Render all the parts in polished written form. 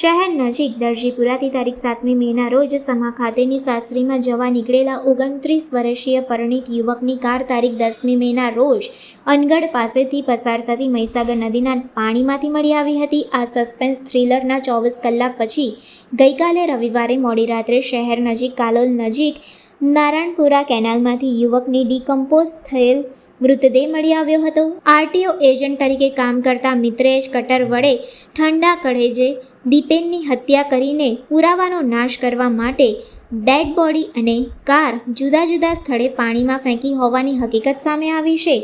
શહેર નજીક દરજીપુરાથી તારીખ 7મી મેના રોજ સમા ખાતેની સાસરીમાં જવા નીકળેલા 29 વર્ષીય પરિણીત યુવકની કાર તારીખ 10મી મેના રોજ અનગઢ પાસેથી પસાર થતી મહીસાગર નદીના પાણીમાંથી મળી આવી હતી। આ સસ્પેન્સ થ્રિલરના 24 કલાક પછી ગઈકાલે રવિવારે મોડી રાત્રે શહેર નજીક કાલોલ નજીક નારાયણપુરા કેનાલમાંથી યુવકની ડિકમ્પોઝ થયેલ મૃતદેહ મળી આવ્યો હતો। આરટીઓ એજન્ટ તરીકે કામ કરતા મિત્રે જ કટર વડે ઠંડા કળેજે દીપેનની હત્યા કરીને પુરાવાનો નાશ કરવા માટે ડેડ બોડી અને કાર જુદા જુદા સ્થળે પાણીમાં ફેંકી હોવાની હકીકત સામે આવી છે।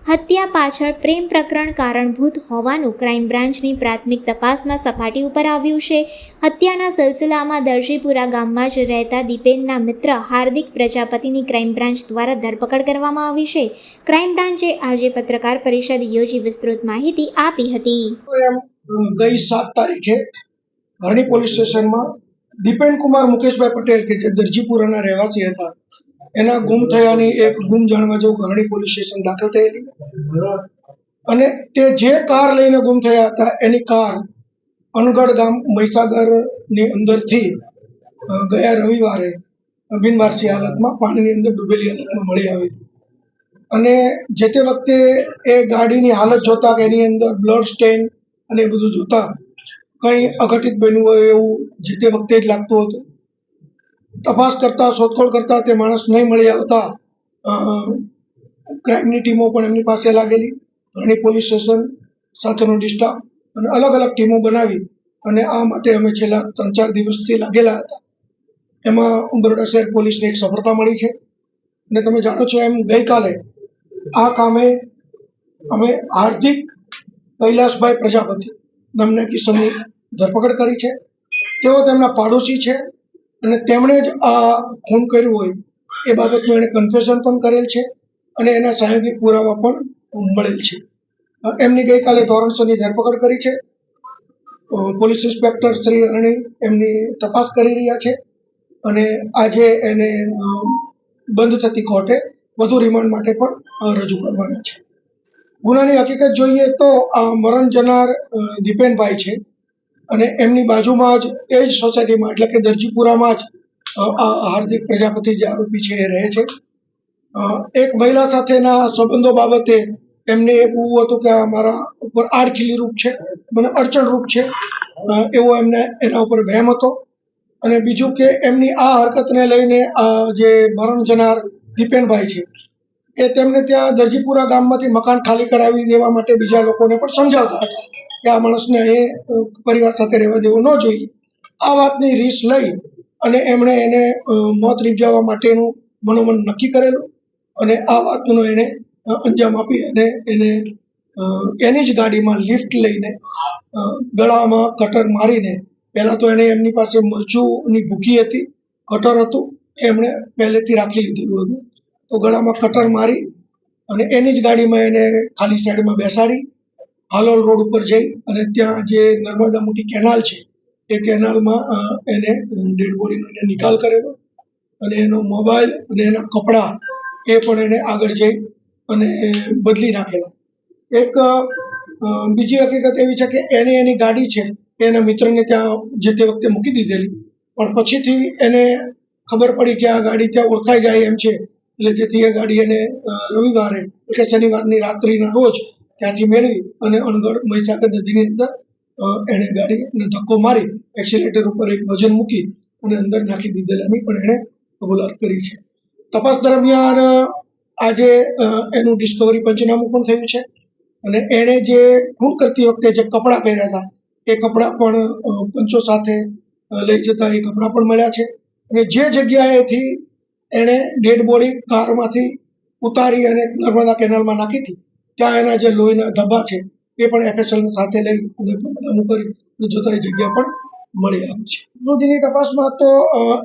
હત્યા પાછળ પ્રેમ પ્રકરણ કારણભૂત હોવાનું ક્રાઇમ બ્રાન્ચની પ્રાથમિક તપાસમાં સપાટી ઉપર આવ્યું છે। હત્યાના સિલસિલામાં દરજીપુરા ગામમાં જ રહેતા દીપેનના મિત્ર હાર્દિક પ્રજાપતિની ક્રાઇમ બ્રાન્ચ દ્વારા ધરપકડ કરવામાં આવી છે। ક્રાઇમ બ્રાન્ચે આજે પત્રકાર પરિષદ યોજી વિસ્તૃત માહિતી આપી હતી। ગઈ 7 તારીખે હરણી પોલીસ સ્ટેશનમાં દીપેન કુમાર મુકેશભાઈ પટેલ કે જે દરજીપુરાના રહેવાસી હતા એના ગુમ થયાની એક ગુમ જાણવા જેવું હરણી પોલીસ સ્ટેશન દાખલ થયેલી અને તે જે કાર લઈને ગુમ થયા હતા એની કાર અનગઢ ગામ મહીસાગરની અંદરથી ગયા રવિવારે બિનવારસી હાલતમાં પાણીની અંદર ડૂબેલી હાલતમાં મળી આવી અને જે તે વખતે એ ગાડીની હાલત જોતા કે એની અંદર બ્લડ સ્ટેન અને એ બધું જોતા કંઈ અઘટિત બન્યું હોય એવું જે તે વખતે જ લાગતું હતું। તપાસ કરતા શોધખોળ કરતા તે માણસ નહીં મળી આવતા ક્રાઇમની ટીમો પણ એમની પાસે લાગેલી, હરણી પોલીસ સ્ટેશન સાથેનો ડિસ્ટાફ અને અલગ અલગ ટીમો બનાવી અને આ માટે અમે છેલ્લા 3-4 દિવસથી લાગેલા હતા। એમાં બરોડા શહેર પોલીસને એક સફળતા મળી છે અને તમે જાણો છો એમ ગઈકાલે આ કામે અમે હાર્દિક કૈલાસભાઈ પ્રજાપતિ નામના કિસ્સાની ધરપકડ કરી છે। તેઓ તેમના પાડોશી છે અને તેમણે જ આ ખૂન કર્યું હોય એ બાબતનું એણે કન્ફેશન પણ કરેલ છે અને એના સાહેબી પુરાવા પણ મળેલ છે। એમની ગઈકાલે ધોરણસરની ધરપકડ કરી છે। પોલીસ ઇન્સ્પેક્ટર શ્રી હરણી એમની તપાસ કરી રહ્યા છે અને આજે એને બંધ થતી કોર્ટે વધુ રિમાન્ડ માટે પણ રજૂ કરવાના છે। ગુનાની હકીકત જોઈએ તો આ મરણ જનાર દીપેનભાઈ છે અને એમની બાજુમાં જ એ જ સોસાયટીમાં એટલે કે દરજીપુરામાં જ હાર્દિક પ્રજાપતિ જે આરોપી છે એ રહે છે। એક મહિલા સાથેના સંબંધો બાબતે એમને એવું હતું કે મારા ઉપર આડખીલી રૂપ છે, મને અડચણરૂપ છે એવો એમને એના ઉપર વહેમ હતો અને બીજું કે એમની આ હરકતને લઈને જે મરણ જનાર દીપેનભાઈ છે એ તેમને ત્યાં દરજીપુરા ગામમાંથી મકાન ખાલી કરાવી દેવા માટે બીજા લોકોને પણ સમજાવતા હતા કે આ માણસને અહીં પરિવાર સાથે રહેવા દેવો ન જોઈએ। આ વાતની રીસ લઈ અને એમણે એને મોત નિપજાવવા માટેનું મનોમન નક્કી કરેલું અને આ વાતનો એને અંજામ આપી અને એને એની જ ગાડીમાં લિફ્ટ લઈને ગળામાં કટર મારીને પહેલાં તો એને એમની પાસે મરચુંની ભૂકી હતી, કટર હતું એમણે પહેલેથી રાખી લીધેલું હતું તો ગળામાં કટર મારી અને એની જ ગાડીમાં એને ખાલી સાઈડમાં બેસાડી હાલોલ રોડ ઉપર જઈ અને ત્યાં જે નર્મદા મોટી કેનાલ છે એ કેનાલમાં એને ડેડ બોડીનો એને નિકાલ કરેલો અને એનો મોબાઈલ અને એના કપડાં એ પણ એને આગળ જઈ અને બદલી નાખેલા। એક બીજી હકીકત એવી છે કે એને એની ગાડી છે એના મિત્રને ત્યાં જે તે વખતે મૂકી દીધેલી પણ પછીથી એને ખબર પડી કે આ ગાડી ત્યાં ઓળખાઈ જાય એમ છે એટલે જેથી એ ગાડી એને રવિવારે એટલે શનિવારની રાત્રિના રોજ ત્યાંથી મેળવી અને અનગઢ મહીસાગર નદીની અંદર એણે ગાડીને ધક્કો મારી એક્સિલેટર ઉપર એક વજન મૂકી અને અંદર નાખી દીધેલાની પણ એણે કબૂલાત કરી છે। તપાસ દરમિયાન આજે એનું ડિસ્કવરી પંચનામું પણ થયું છે અને એણે જે ખૂન કરતી વખતે જે કપડાં પહેર્યા હતા એ કપડાં પણ પંચો સાથે લઈ જતા એ કપડાં પણ મળ્યા છે અને જે જગ્યાએથી એણે ડેડ બોડી કારમાંથી ઉતારી અને નર્મદા કેનાલમાં નાખી હતી ત્યાં એના જે લોહીના ધબ્બા છે એ પણ એફએસએલ સાથે લઈ અને પંચનામું કરી જોતા એ જગ્યા પણ મળી આવી છે। સુધીની તપાસમાં તો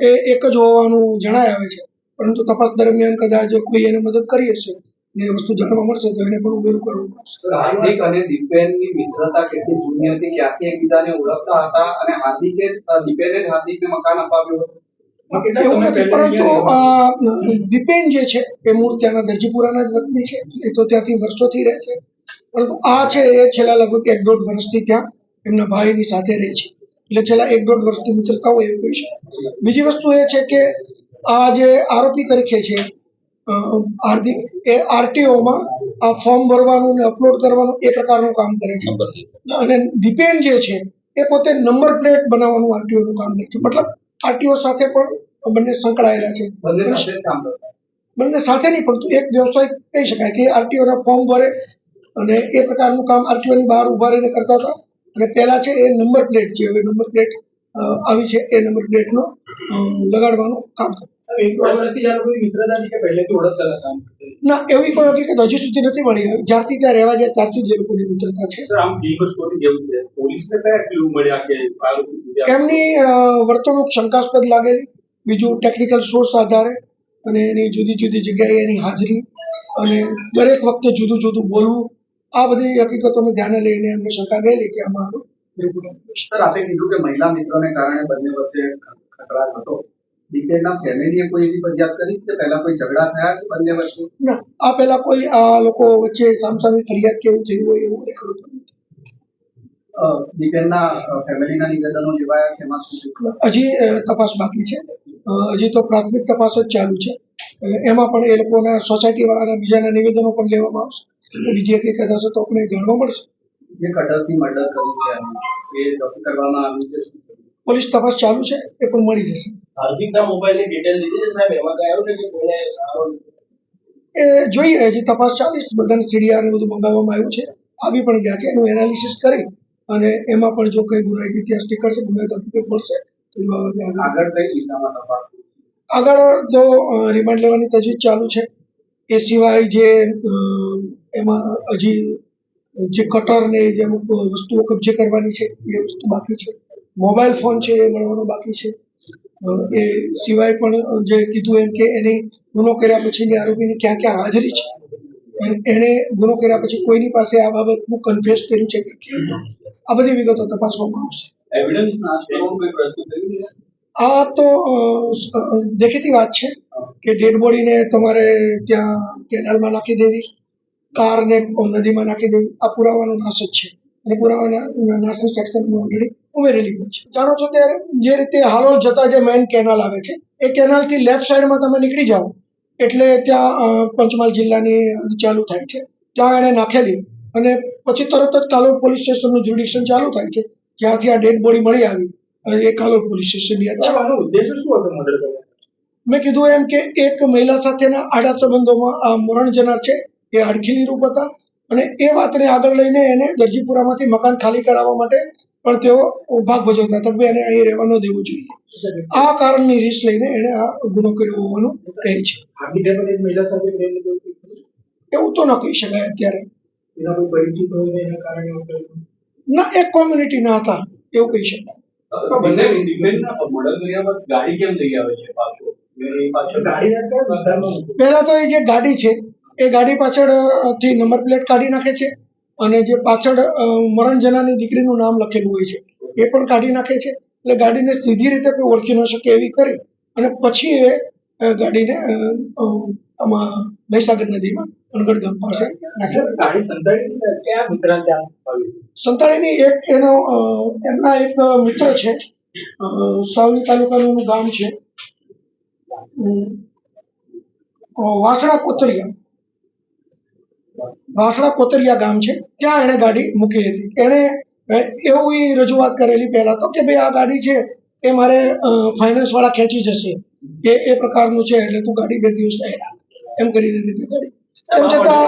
એ એક જ હોવાનું જણાય આવે છે પરંતુ તપાસ દરમિયાન કદાચ કોઈ એને મદદ કરી હશે ને એ વસ્તુ જાણવા મળશે તો એને પણ ઉમેરું કરવું પડશે। હાર્દિક અને દીપેનની મિત્રતા કેટલી જૂની હતી, ક્યાંથી એકબીજાને ઓળખતા હતા અને દીપેને જ હાર્દિકને મકાન અપાવ્યું હતું એવું નથી પરંતુ દીપેન જે છે એ મૂળ ત્યાંના દરજીપુરાના જ વતની છે એ તો ત્યાંથી વર્ષોથી રહે છે પરંતુ આ છે એ છેલ્લા લગભગ 1-1.5 વર્ષથી ત્યાં એમના ભાઈની સાથે રહે છે એટલે છેલ્લા 1-1.5 વર્ષથી મિત્રતા હોય એવું કહી શકાય. બીજી વસ્તુ એ છે કે આ જે આરોપી તરીકે છે હાર્દિક, એ આરટીઓમાં આ ફોર્મ ભરવાનું ને અપલોડ કરવાનું એ પ્રકારનું કામ કરે છે. અને દીપેન જે છે એ પોતે નંબર પ્લેટ બનાવવાનું આરટીઓનું કામ કરે છે. મતલબ આરટીઓ સાથે પણ બંને સંકળાયેલા છે. બંને સાથે જ કામ કરતા. બંને સાથે નહીં, પરંતુ એક વ્યવસાય કહી શકાય કે આરટીઓના ફોર્મ ભરે અને એ પ્રકારનું કામ આરટીઓની બહાર ઉભા રહીને કરતા હતા. અને પહેલા છે એ નંબર પ્લેટ છે, હવે નંબર પ્લેટ આવી છે એ નંબર પ્લેટનો લગાડવાનું કામ કરે. ના, એવી કોઈ હકીકત હજી સુધી નથી મળી. જ્યારથી ત્યાં રહેવા ગયા ત્યારથી જ એ લોકોની મિત્રતા છે. એમની વર્તણૂક શંકાસ્પદ લાગેલી, બીજું ટેકનિકલ સોર્સ આધારે અને એની જુદી જુદી જગ્યાએ એની હાજરી અને દરેક વખતે જુદું જુદું બોલવું, આ બધી હકીકતોને ધ્યાને લઈને એમને શંકા ગયેલી કે આમાં સર, આપે કીધું કે મહિલા મિત્રોને કારણે બંને વચ્ચે ખતરાટ હતો. દીપેનના ફેમિલીએ કોઈ એવી ફરિયાદ કરી કે પહેલા કોઈ ઝઘડા થયા છે બંને વચ્ચે? ના, આ પહેલા કોઈ આ લોકો વચ્ચે સામસામી ફરિયાદ કેવું થયું હોય એવું દેખાતું નથી. દીપેનના ફેમિલીના નિવેદનો લેવાયા છે, એમાં શું થયું? હજી તપાસ બાકી છે. હજી તો પ્રાથમિક તપાસ જ ચાલુ છે. એમાં પણ એ લોકોના સોસાયટી વાળાના બીજાના નિવેદનો પણ લેવામાં આવશે. બીજી હકીકત હશે તો આપણે જાણવા મળશે. જે કટરથી મર્ડર કર્યું છે એ રદ કરવામાં આવ્યું છે. પોલીસ તપાસ ચાલુ છે, એ પણ મળી જશે. હાર્દિકના મોબાઈલની ડિટેલ લીધી છે સાહેબ, એમાં કઈ આવ્યું છે કે કોઈને સારો? એ જોઈએ, હજી તપાસ ચાલીશ. બધાને સીડીઆર ને બધું મંગાવવામાં આવ્યું છે, આવી પણ ગયા છે. એનું એનાલિસિસ કરી અને એમાં પણ જો કઈ ગુનાહિત ઇતિહાસ નીકળશે, ગુનાહિત હકીકત મળશે તો એ બાબતે આગળ કઈ દિશામાં તપાસ? આગળ જો રિમાન્ડ લેવાની તજવીજ ચાલુ છે. એ સિવાય જે એમાં હજી જે કટર ને જે અમુક વસ્તુઓ કબજે કરવાની છે એ વસ્તુ બાકી છે. મોબાઈલ ફોન છે એ મળવાનો બાકી છે. એ સિવાય પણ જે કીધું એમ કે એની ગુનો કર્યા પછીની આરોપીની ક્યાં ક્યાં હાજરી છે, એણે ગુનો કર્યા પછી કોઈની પાસે આ બાબતનું કન્ફેસ કર્યું છે કે કેમ, આ બધી વિગતો તપાસવામાં આવશે. એવિડન્સ નાશ કરવાનું કોઈ પ્રયત્ન કર્યું છે? આ તો દેખીતી વાત છે કે ડેડ બોડીને તમારે ત્યાં કેનાલમાં નાખી દેવી, કારને નદીમાં નાખી દેવી, આ પુરાવાનો નાશ જ છે. અને પુરાવાના નાશની સેક્શન ઓલરેડી ઉમેરેલી હોય છે. જાણો છો ત્યારે જે રીતે હાલોલ જતા જે મેઇન કેનાલ આવે છે એ કેનાલથી લેફ્ટ સાઈડમાં તમે નીકળી જાઓ એટલે ત્યાં પંચમહાલ જિલ્લાની ચાલુ થાય છે. ત્યાં એણે નાખેલી અને પછી તરત જ કાલોલ પોલીસ સ્ટેશનનું જ્યુડિક્શન ચાલુ થાય છે, જ્યાંથી આ ડેડ બોડી મળી આવી અને એ કાલોલ પોલીસ સ્ટેશનની યાદ છે. આનો ઉદ્દેશ્ય શું હતો મર્ડર કરવાનો? મેં કીધું એમ કે એક મહિલા સાથેના આડા સંબંધોમાં આ મરણ જનાર છે એ હડખીલી રૂપ હતા અને એ વાતને આગળ લઈને એને દરજીપુરામાંથી મકાન ખાલી કરાવવા માટે પણ તેઓ ભાગ ભજવતા હતા કે એને અહીં રહેવા ન દેવું જોઈએ. આ કારણની રીસ લઈને એણે આ ગુનો કર્યો હોવાનું કહે છે. મહિલા સાથે પ્રેમ એવું તો ન કહી શકાય અત્યારે. એના કોઈ પરિચિત હોય એના કારણે ના, એક કોમ્યુનિટીના હતા એવું કહી શકાય. બંને ડિપેન્ડના મર્ડર કર્યા બાદ ગાડી કેમ લઈ આવે છે પાછો? પહેલા તો એ જે ગાડી છે એ ગાડી પાછળથી નંબર પ્લેટ કાઢી નાખે છે અને જે પાછળ મરણ જનારની દીકરીનું નામ લખેલું હોય છે એ પણ કાઢી નાખે છે. એટલે ગાડીને સીધી રીતે કોઈ ઓળખી ન શકે એવી કરી અને પછી એ ગાડીને આમાં મહીસાગર નદીમાં અણગઢ ગામ પાસે નાખે. ગાડી સંતાડી ક્યાં મિત્રાંત સંતાડીની એક એમના એક મિત્ર છે, સાવલી તાલુકાનું એનું ગામ છે વાસણા કોતરિયા ગામ છે. ત્યાં એણે ગાડી મૂકી હતી. એણે એવી રજૂઆત કરેલી પહેલા તો કે ભાઈ આ ગાડી છે એ મારે ફાઇનાન્સ વાળા ખેંચી જશે એ પ્રકારનું છે, એટલે તું ગાડી 2 દિવસ થઈ રાખ એમ કરીને લીધી ગાડી. એમ છતાં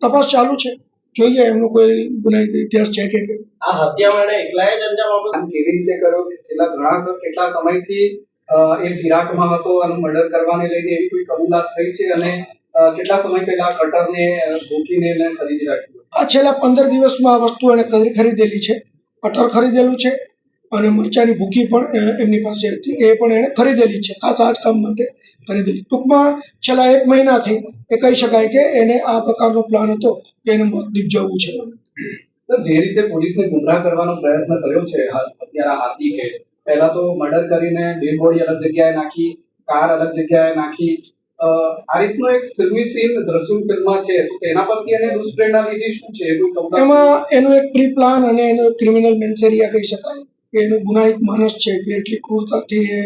તપાસ ચાલુ છે, જોઈએ એમનો કોઈ ગુનાહિત ઇતિહાસ છે કે આ હત્યામાં એકલાએ જ અંજામ આપ્યો? કેવી રીતે કર્યો? છેલ્લા કેટલા સમયથી એ ફિરાકમાં હતો અને મર્ડર કરવાને લઈને એવી કોઈ કબૂલાત થઈ છે અને કેટલા સમય પહેલા કટરને ભૂકીને ખરીદી રાખ્યું? આ છેલ્લા 15 દિવસમાં આ વસ્તુ એને ખરીદેલી છે. કટર ખરીદેલું છે અને મરચાની ભૂકી પણ એમની પાસે હતી, એ પણ એણે ખરીદેલી છે, ખાસ આ જ કામ માટે ખરીદેલી. ટૂંકમાં છેલ્લા 1 મહિનાથી એ કહી શકાય કે એને આ પ્રકારનો પ્લાન હતો કે એને મોત નીપજાવવું છે. જે રીતે પોલીસને ગુમરાહ કરવાનો પ્રયત્ન કર્યો છે અત્યારે હાર્દિકે, પહેલા તો મર્ડર કરીને ડેડ બોડી અલગ જગ્યાએ નાખી, કાર અલગ જગ્યાએ નાખી, આ રીતનો એક ફિલ્મી સીન દ્રશ્યમ ફિલ્મમાં છે, તો તેના પરથી એને દુષ્પ્રેરણા લીધી શું છે? એમાં એનું એક પ્રી પ્લાન અને એનો ક્રિમિનલ મેન્સેરિયા કહી શકાય કે એનું ગુનાહિત માનસ છે કે એટલી ક્રૂરતાથી એ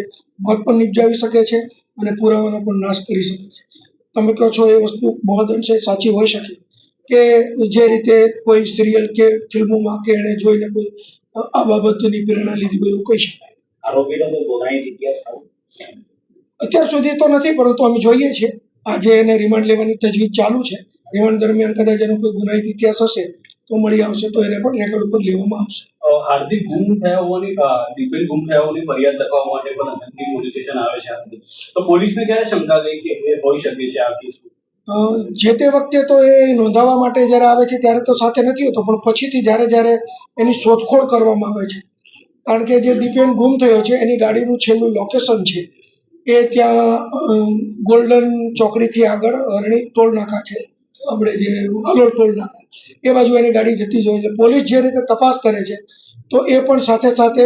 મોત પણ નિપજાવી શકે છે અને પુરાવાનો પણ નાશ કરી શકે છે. તમે કહો છો એ વસ્તુ મહદઅંશે સાચી હોઈ શકે કે જે રીતે કોઈ સિરિયલ કે ફિલ્મોમાં કે એને જોઈને કોઈ આ બાબતની પ્રેરણા લીધી હોય એવું કહી શકાય. આરોપીનો કોઈ ગુનાહિત ઇતિહાસ ખરો? અત્યાર સુધી તો નથી, પરંતુ અમે જોઈએ છીએ. આજે એને રિમાન્ડ લેવાની તજવીજ ચાલુ છે. રિમાન્ડ દરમિયાન કદાચ એનો કોઈ ગુનાહિત ઇતિહાસ હશે તો મળી આવશે, તો એને પણ રેકોર્ડ ઉપર લેવામાં આવશે. હાર્દિક ગુમ થયા હોવાની દીપેન ગુમ થયા હોવાની ફરિયાદ લખવા માટે પણ અનંતની પોલીસ સ્ટેશન આવે છે હાર્દિક. તો પોલીસને ક્યારે શંકા ગઈ કે એ હોઈ શકે છે આ કેસ? જે તે વખતે તો એ નોંધાવવા માટે જ્યારે આવે છે ત્યારે તો સાથે નથી હોતો, પણ પછીથી જ્યારે એની શોધખોળ કરવામાં આવે છે, કારણ કે જે દીપેન ગુમ થયો છે એની ગાડીનું છેલ્લું લોકેશન છે એ ત્યાં ગોલ્ડન ચોકડીથી આગળ અરણી ટોલ નાકા છે, આપણે જે હાલોલ ટોલ નાકા, એ બાજુ એની ગાડી જતી જ હોય છે. પોલીસ જે રીતે તપાસ કરે છે તો એ પણ સાથે સાથે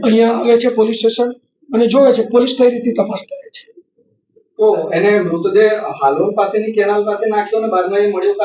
અહીંયા આવે છે પોલીસ સ્ટેશન અને જોવે છે પોલીસ કઈ રીતે તપાસ કરે છે. તો એને મૃતદેહ હાલોલ પાસેની કેનાલ પાસે નાખ્યો અને બાદમાં એ મળ્યો.